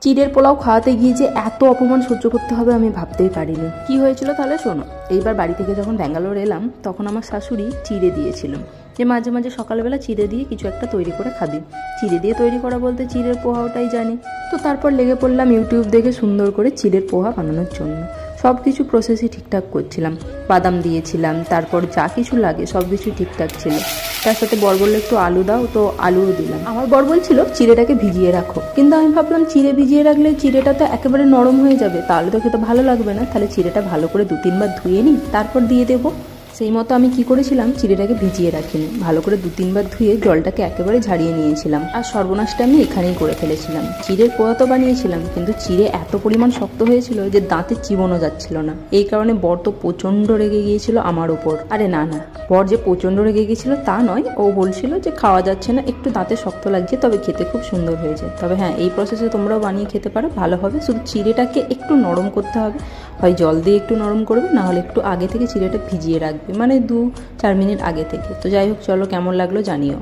চিড়ের পোলাও খাওয়াতে গিয়ে যে এত অপমান সহ্য করতে হবে আমি ভাবতেই পারিনি। কি হয়েছিল তাহলে শোনো। এইবার বাড়ি থেকে যখন ব্যাঙ্গালোর এলাম তখন আমার শাশুড়ি চিড়ে দিয়েছিল যে মাঝে মাঝে সকালবেলা চিড়ে দিয়ে কিছু একটা তৈরি করে খাবি। চিড়ে দিয়ে তৈরি করা বলতে চিড়ের পোহাওটাই জানি। তো তারপর লেগে পড়লাম ইউটিউব দেখে সুন্দর করে চিড়ের পোহা বানানোর জন্য। সব কিছু প্রসেসই ঠিকঠাক করছিলাম, বাদাম দিয়েছিলাম, তারপর যা কিছু লাগে সব কিছু ঠিকঠাক ছিল। তার সাথে বর বললো একটু আলু দাও, তো আলুও দিলাম। আমার বর বলছিল চিড়েটাকে ভিজিয়ে রাখো, কিন্তু আমি ভাবলাম চিড়ে ভিজিয়ে রাখলে চিড়েটা তো একেবারে নরম হয়ে যাবে, তাহলে তো খেতে ভালো লাগবে না। তাহলে চিড়েটা ভালো করে 2-3 বার ধুয়ে নিই, তারপর দিয়ে দেবো। সেই মতো আমি কি করেছিলাম, চিড়েটাকে ভিজিয়ে রাখিনি, ভালো করে 2-3 বার ধুয়ে জলটাকে একেবারে ঝাড়িয়ে নিয়েছিলাম। আর সর্বনাশটা আমি এখানেই করে ফেলেছিলাম। চিড়ের পোহা তো বানিয়েছিলাম, কিন্তু চিড়ে এত পরিমাণ শক্ত হয়েছিল যে দাঁতে চিবোনো যাচ্ছিল না। এই কারণে বর তো প্রচণ্ড রেগে গিয়েছিল আমার ওপর। আরে না না, বর যে প্রচণ্ড রেগে গিয়েছিল তা নয়, ও বলছিল যে খাওয়া যাচ্ছে না, একটু দাঁতে শক্ত লাগছে, তবে খেতে খুব সুন্দর হয়েছে। তবে হ্যাঁ, এই প্রসেসে তোমরাও বানিয়ে খেতে পারো, ভালো হবে। শুধু চিড়েটাকে একটু নরম করতে হবে, হয় জল দিয়ে একটু নরম করবে, না হলে একটু আগে থেকে চিড়েটা ভিজিয়ে রাখবে, মানে 2-4 মিনিট আগে থেকে। তো যাই হোক, চলো কেমন লাগলো জানিও।